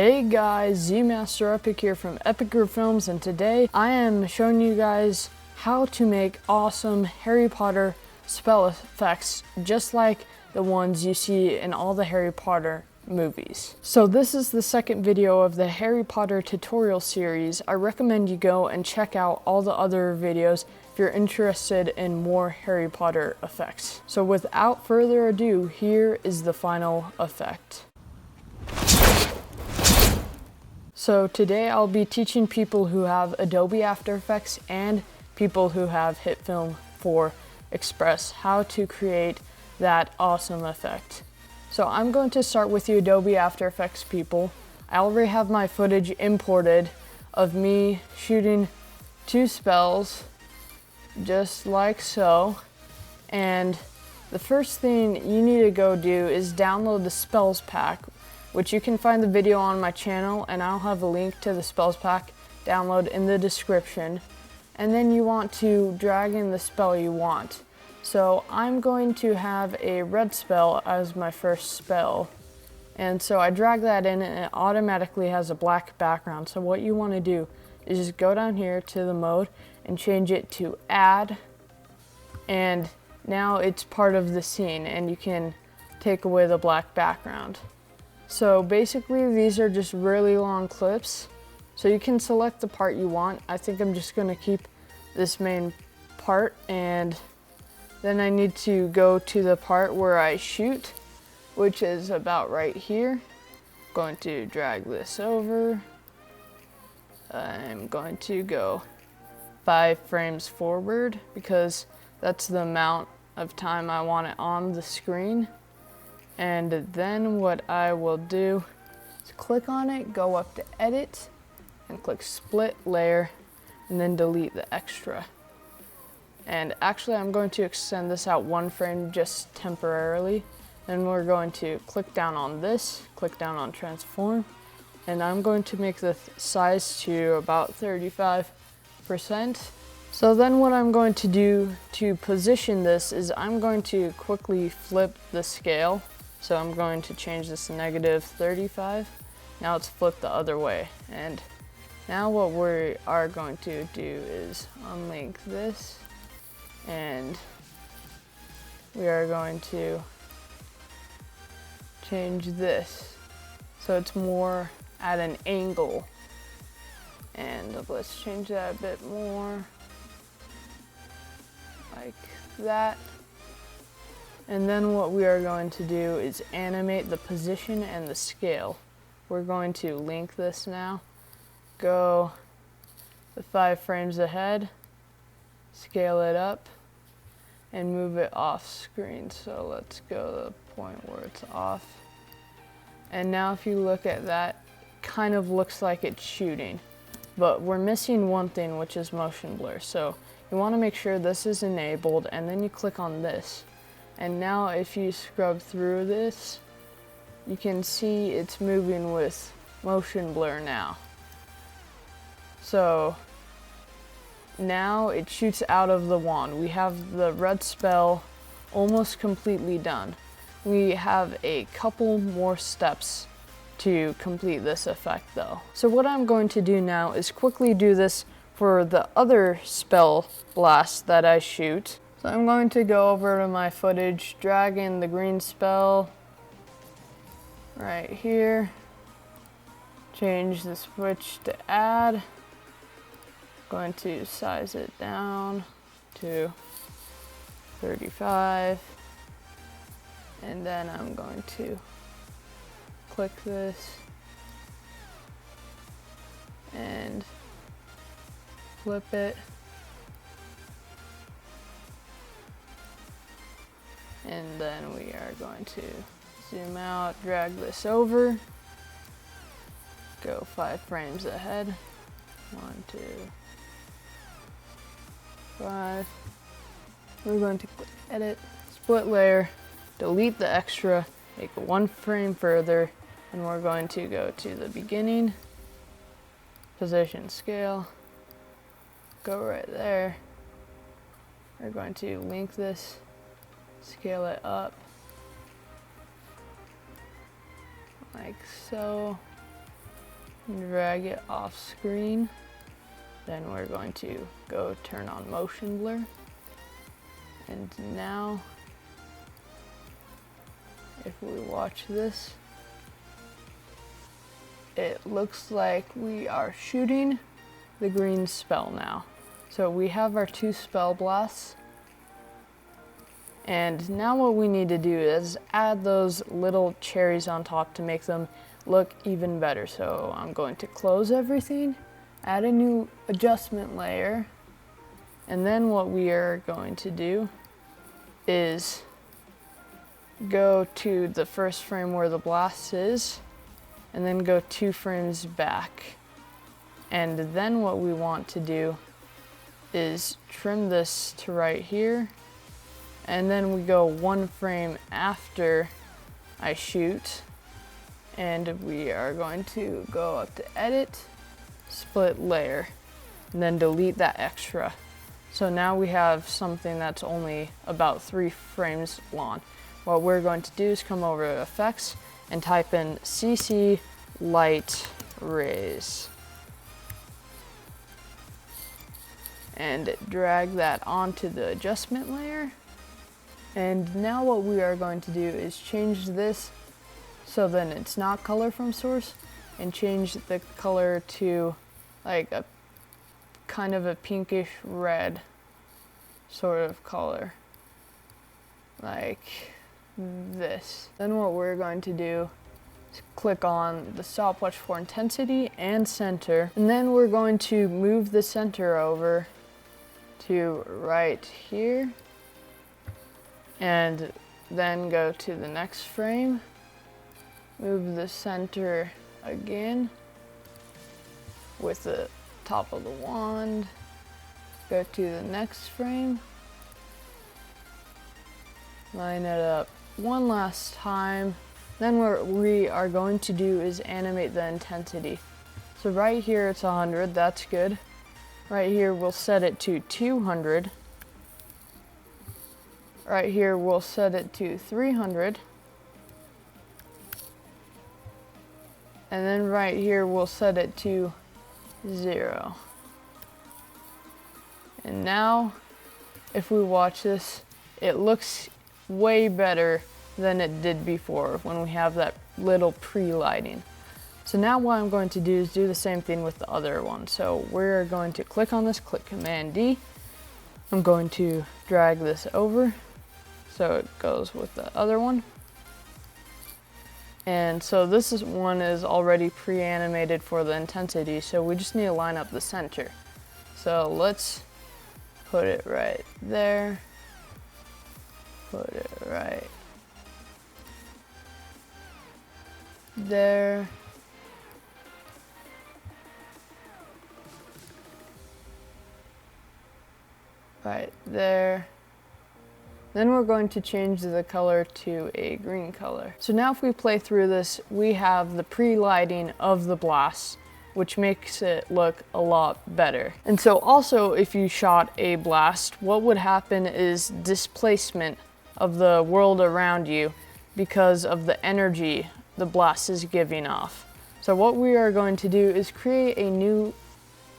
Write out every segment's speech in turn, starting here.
Hey guys, ZMasterEPIC here from Epic Group Films, and today I am showing you guys how to make awesome Harry Potter spell effects just like the ones you see in all the Harry Potter movies. So this is the second video of the Harry Potter tutorial series. I recommend you go and check out all the other videos if you're interested in more Harry Potter effects. So without further ado, here is the final effect. So today I'll be teaching people who have Adobe After Effects and people who have Hitfilm for Express how to create that awesome effect. So I'm going to start with you Adobe After Effects people. I already have my footage imported of me shooting 2 spells just like so. And the first thing you need to go do is download the spells pack, which you can find the video on my channel, and I'll have a link to the spells pack download in the description. And then you want to drag in the spell you want. So I'm going to have a red spell as my first spell. And so I drag that in and it automatically has a black background. So what you want to do is just go down here to the mode and change it to add. And now it's part of the scene and you can take away the black background. So basically these are just really long clips. So you can select the part you want. I think I'm just gonna keep this main part, and then I need to go to the part where I shoot, which is about right here. I'm going to drag this over. I'm going to go 5 frames forward because that's the amount of time I want it on the screen. And then what I will do is click on it, go up to edit, and click split layer, and then delete the extra. And actually I'm going to extend this out 1 frame just temporarily. Then we're going to click down on this, click down on transform, and I'm going to make the size to about 35%. So then what I'm going to do to position this is I'm going to quickly flip the scale. So I'm going to change this to -35. Now it's flipped the other way. And now what we are going to do is unlink this, and we are going to change this so it's more at an angle. And let's change that a bit more like that. And then what we are going to do is animate the position and the scale. We're going to link this now, go the 5 frames ahead, scale it up, and move it off screen. So let's go to the point where it's off. And now if you look at that, it kind of looks like it's shooting. But we're missing one thing, which is motion blur. So you want to make sure this is enabled, and then you click on this. And now if you scrub through this, you can see it's moving with motion blur now. So now it shoots out of the wand. We have the red spell almost completely done. We have a couple more steps to complete this effect though. So what I'm going to do now is quickly do this for the other spell blast that I shoot. So I'm going to go over to my footage, drag in the green spell right here, change the switch to add, going to size it down to 35, and then I'm going to click this and flip it. And then we are going to zoom out, drag this over, go 5 frames ahead. 1, 2, 5. We're going to click edit, split layer, delete the extra, make it 1 frame further, and we're going to go to the beginning, position scale, go right there. We're going to link this, scale it up like so, drag it off screen. Then we're going to go turn on motion blur. And now, if we watch this, it looks like we are shooting the green spell now. So we have our 2 spell blasts. And now what we need to do is add those little cherries on top to make them look even better. So I'm going to close everything, add a new adjustment layer, and then what we are going to do is go to the first frame where the blast is, and then go 2 frames back. And then what we want to do is trim this to right here, and then we go 1 frame after I shoot, and we are going to go up to edit, split layer, and then delete that extra. So now we have something that's only about 3 frames long. What we're going to do is come over to effects and type in CC light rays and drag that onto the adjustment layer. And now what we are going to do is change this so then it's not color from source, and change the color to like a kind of a pinkish red sort of color, like this. Then what we're going to do is click on the stopwatch for intensity and center, and then we're going to move the center over to right here, and then go to the next frame, move the center again with the top of the wand, go to the next frame, line it up one last time. Then what we are going to do is animate the intensity. So right here it's 100, that's good. Right here we'll set it to 200. Right here we'll set it to 300. And then right here we'll set it to 0. And now if we watch this, it looks way better than it did before when we have that little pre-lighting. So now what I'm going to do is do the same thing with the other one. So we're going to click on this, click Command D. I'm going to drag this over so it goes with the other one. And so one is already pre-animated for the intensity, so we just need to line up the center. So let's put it right there, put it right there, right there. Then we're going to change the color to a green color. So now if we play through this, we have the pre-lighting of the blast, which makes it look a lot better. And so also if you shot a blast, what would happen is displacement of the world around you because of the energy the blast is giving off. So what we are going to do is create a new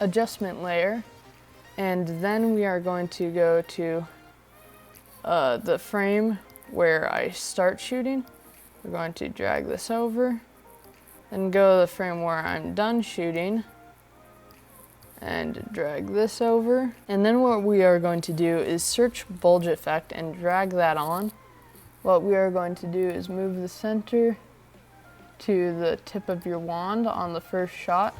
adjustment layer, and then we are going to go to the frame where I start shooting. We're going to drag this over, then go to the frame where I'm done shooting and drag this over. And then what we are going to do is search bulge effect and drag that on. What we are going to do is move the center to the tip of your wand on the first shot.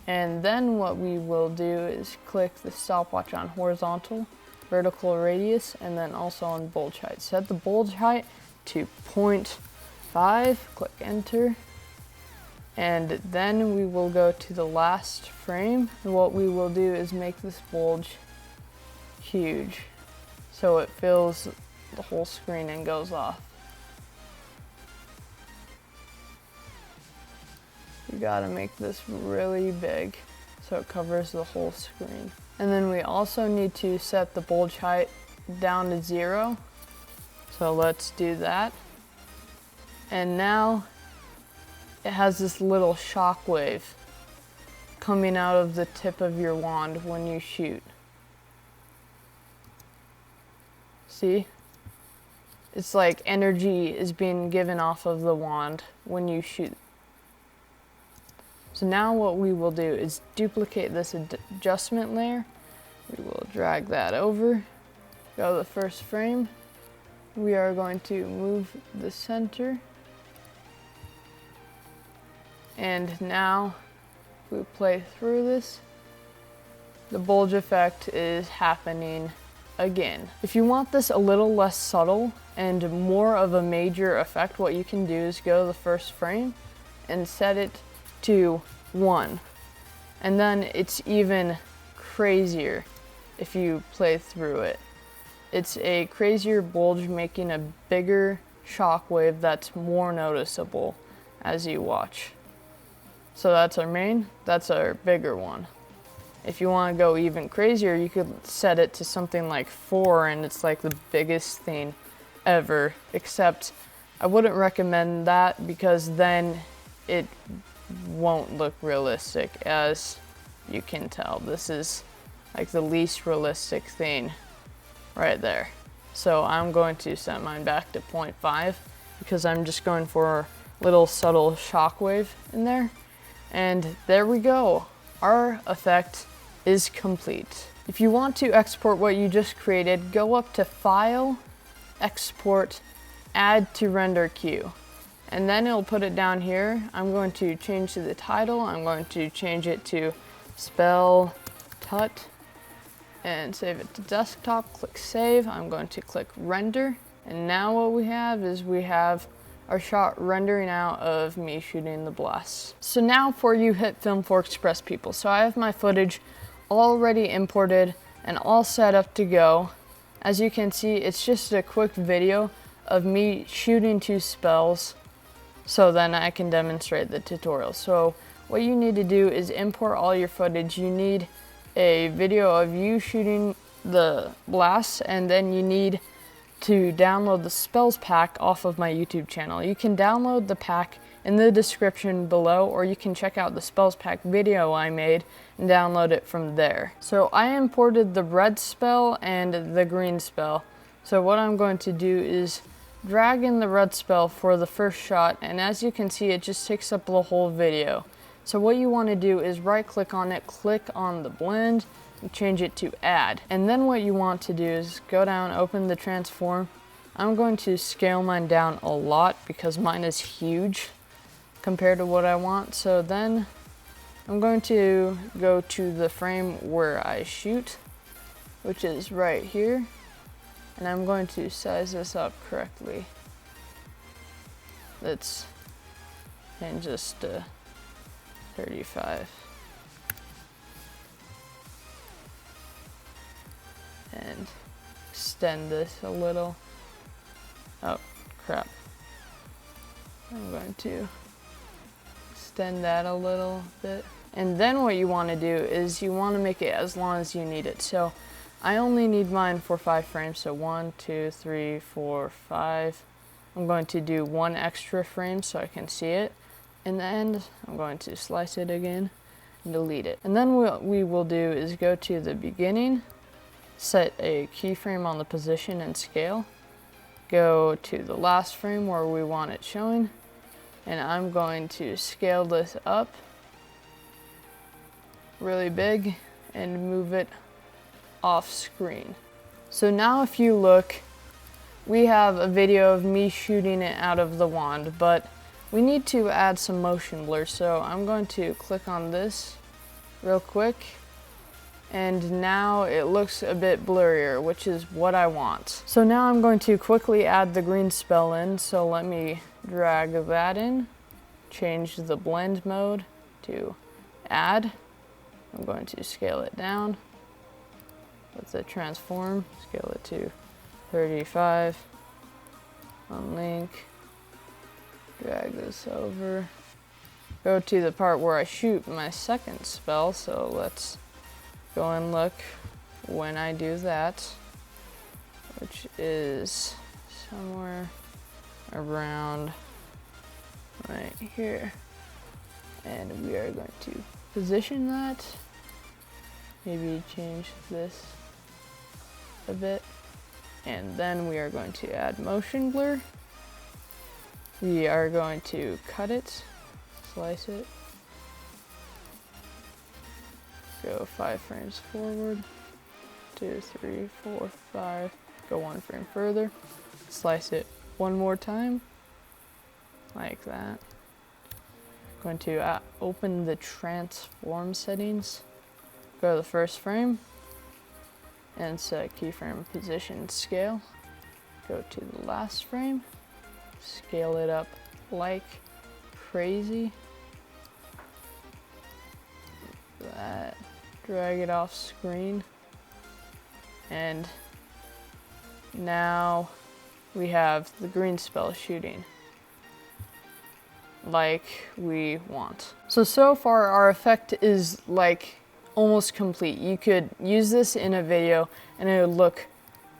And then what we will do is click the stopwatch on horizontal, vertical radius, and then also on bulge height. Set the bulge height to 0.5, click enter, and then we will go to the last frame. And what we will do is make this bulge huge so it fills the whole screen and goes off. You gotta make this really big so it covers the whole screen. And then we also need to set the bulge height down to 0. So let's do that. And now it has this little shock wave coming out of the tip of your wand when you shoot. See? It's like energy is being given off of the wand when you shoot. So now what we will do is duplicate this adjustment layer. We will drag that over, go to the first frame. We are going to move the center. And now, if we play through this, the bulge effect is happening again. If you want this a little less subtle and more of a major effect, what you can do is go to the first frame and set it to 1. And then it's even crazier if you play through it. It's a crazier bulge making a bigger shockwave that's more noticeable as you watch. So that's our main, that's our bigger one. If you want to go even crazier, you could set it to something like 4 and it's like the biggest thing ever, except I wouldn't recommend that because then it won't look realistic. As you can tell, this is like the least realistic thing right there. So I'm going to set mine back to 0.5 because I'm just going for a little subtle shockwave in there. And there we go. Our effect is complete. If you want to export what you just created, go up to File, Export, Add to Render Queue. And then it'll put it down here. I'm going to change the title. I'm going to change it to Spell Tut and save it to desktop. Click Save. I'm going to click Render. And now what we have is we have our shot rendering out of me shooting the blast. So now for you Hitfilm for Express people. So I have my footage already imported and all set up to go. As you can see, it's just a quick video of me shooting 2 spells, so then I can demonstrate the tutorial. So what you need to do is import all your footage. You need a video of you shooting the blast, and then you need to download the spells pack off of my YouTube channel. You can download the pack in the description below, or you can check out the spells pack video I made and download it from there. So I imported the red spell and the green spell. So what I'm going to do is drag in the red spell for the first shot, and as you can see, it just takes up the whole video. So what you want to do is right click on it, click on the blend, and change it to add. And then what you want to do is go down, open the transform. I'm going to scale mine down a lot because mine is huge compared to what I want. So then I'm going to go to the frame where I shoot, which is right here. And I'm going to size this up correctly. That's in just 35. And extend this a little. Oh, crap. I'm going to extend that a little bit. And then what you want to do is you want to make it as long as you need it. So I only need mine for 5 frames. So 1, 2, 3, 4, 5. I'm going to do 1 extra frame so I can see it. In the end, I'm going to slice it again and delete it. And then what we will do is go to the beginning, set a keyframe on the position and scale, go to the last frame where we want it showing, and I'm going to scale this up really big and move it off screen. So now if you look, we have a video of me shooting it out of the wand, but we need to add some motion blur. So I'm going to click on this real quick, and now it looks a bit blurrier, which is what I want. So now I'm going to quickly add the green spell in. So let me drag that in, change the blend mode to add. I'm going to scale it down with the transform, scale it to 35, unlink, drag this over, go to the part where I shoot my second spell. So let's go and look when I do that, which is somewhere around right here. And we are going to position that. Maybe change this a bit. And then we are going to add motion blur. We are going to cut it, slice it, go 5 frames forward, 2, 3, 4, 5, go 1 frame further, slice it one more time, like that. Going to open the transform settings, go to the first frame, and set keyframe position scale. Go to the last frame, scale it up like crazy. That, drag it off screen. And now we have the green spell shooting like we want. So far our effect is like almost complete. You could use this in a video and it would look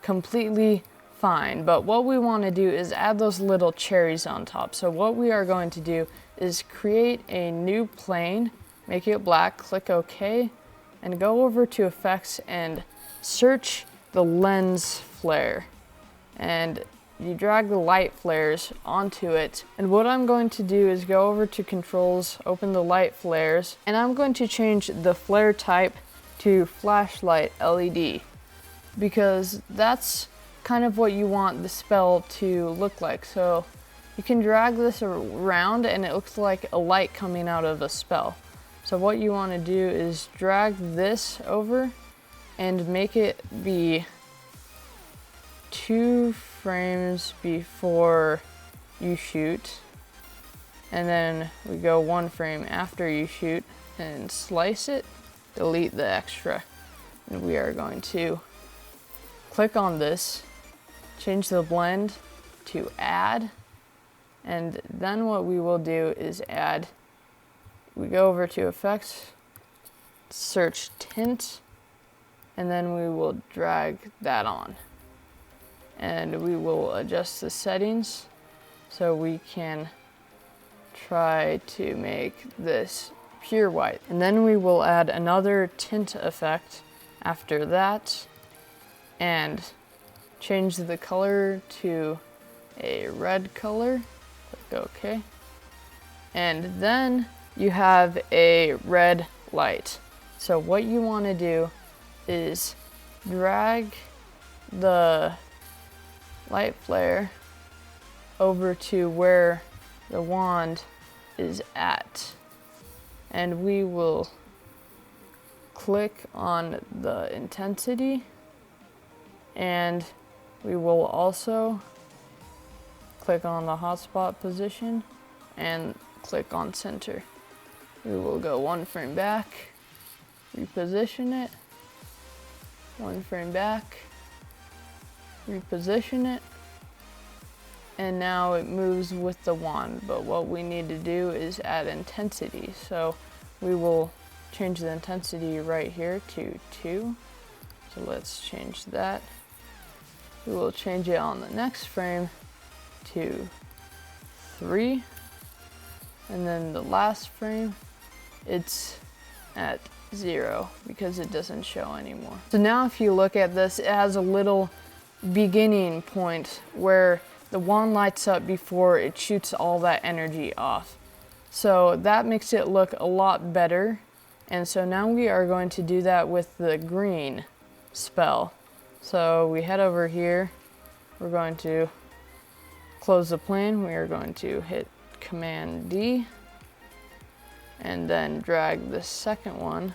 completely fine, but what we want to do is add those little cherries on top. So what we are going to do is create a new plane, make it black, click OK, and go over to effects and search the lens flare. And you drag the light flares onto it. And what I'm going to do is go over to controls, open the light flares, and I'm going to change the flare type to flashlight LED, because that's kind of what you want the spell to look like. So you can drag this around and it looks like a light coming out of a spell. So what you want to do is drag this over and make it be 2 frames before you shoot, and then we go 1 frame after you shoot and slice it, delete the extra, and we are going to click on this, change the blend to add, and then what we will do is add, we go over to effects, search tint, and then we will drag that on. And we will adjust the settings so we can try to make this pure white. And then we will add another tint effect after that and change the color to a red color. Click OK. And then you have a red light. So what you want to do is drag the light flare over to where the wand is at, and we will click on the intensity, and we will also click on the hotspot position and click on center. We will go 1 frame back, reposition it, 1 frame back, reposition it, and now it moves with the wand. But what we need to do is add intensity. So we will change the intensity right here to 2. So let's change that. We will change it on the next frame to 3. And then the last frame, it's at 0 because it doesn't show anymore. So now if you look at this, it has a little beginning point where the wand lights up before it shoots all that energy off. So that makes it look a lot better. And so now we are going to do that with the green spell. So we head over here, we're going to close the plane, we are going to hit Command D and then drag the second one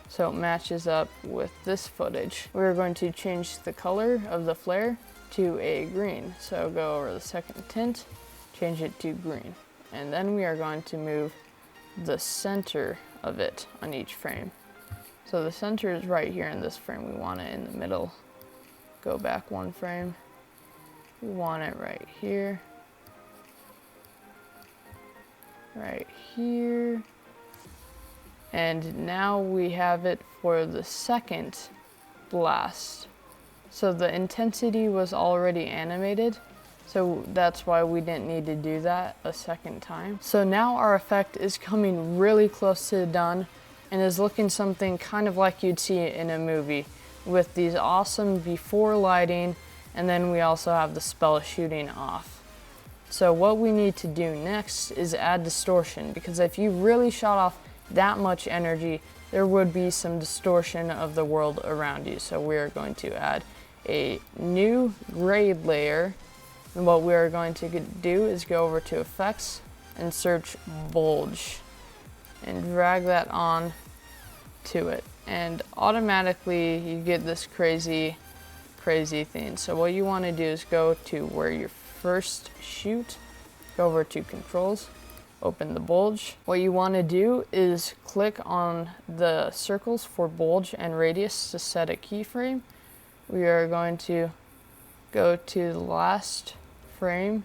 so it matches up with this footage. We're going to change the color of the flare to a green. So go over the second tint, change it to green. And then we are going to move the center of it on each frame. So the center is right here in this frame. We want it in the middle. Go back 1 frame. We want it right here. Right here. And now we have it for the second blast. So the intensity was already animated. So that's why we didn't need to do that a second time. So now our effect is coming really close to done and is looking something kind of like you'd see in a movie with these awesome before lighting, and then we also have the spell shooting off. So what we need to do next is add distortion, because if you really shot off that much energy, there would be some distortion of the world around you. So we are going to add a new grade layer, and what we are going to do is go over to effects and search bulge and drag that on to it, and automatically you get this crazy thing. So what you want to do is go to where you first shoot, go over to controls, open the bulge. What you want to do is click on the circles for bulge and radius to set a keyframe. We are going to go to the last frame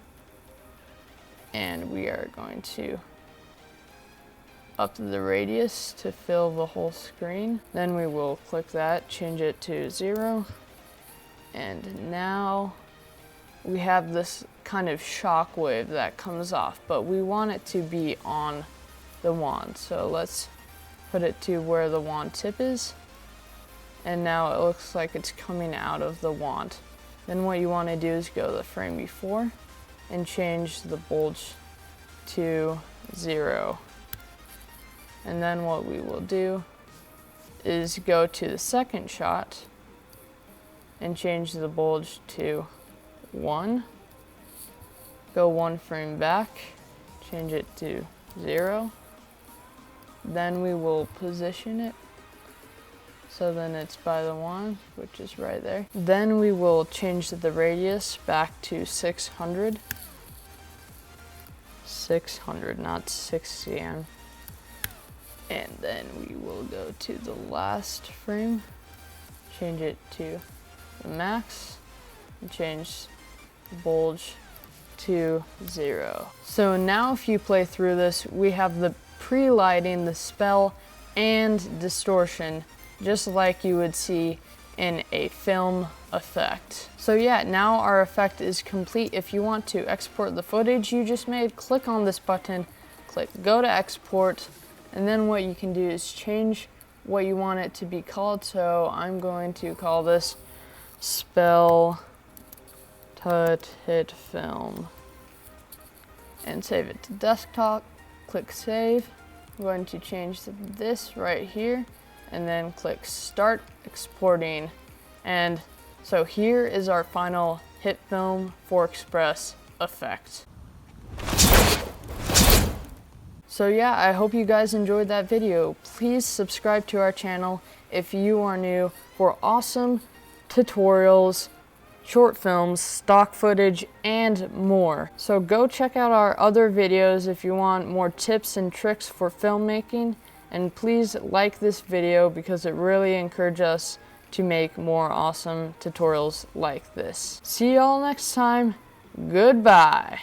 and we are going to up the radius to fill the whole screen. Then we will click that, change it to 0, and now we have this kind of shock wave that comes off, but we want it to be on the wand. So let's put it to where the wand tip is, and now it looks like it's coming out of the wand. Then what you want to do is go to the frame before and change the bulge to 0. And then what we will do is go to the second shot and change the bulge to 1. Go 1 frame back, change it to 0. Then we will position it so then it's by the wand, which is right there. Then we will change the radius back to 600. 600, not 6 cm. And then we will go to the last frame, change it to the max, and change the bulge to 0. So now if you play through this, we have the pre-lighting, the spell, and distortion, just like you would see in a film effect. So yeah, now our effect is complete. If you want to export the footage you just made, click on this button, click go to export, and then what you can do is change what you want it to be called. So I'm going to call this spell Hitfilm and save it to desktop. Click save. I'm going to change this right here and then click start exporting. And so here is our final Hitfilm for Express effect. So yeah, I hope you guys enjoyed that video. Please subscribe to our channel if you are new for awesome tutorials, short films, stock footage, and more. So go check out our other videos if you want more tips and tricks for filmmaking, and please like this video because it really encourages us to make more awesome tutorials like this. See y'all next time. Goodbye.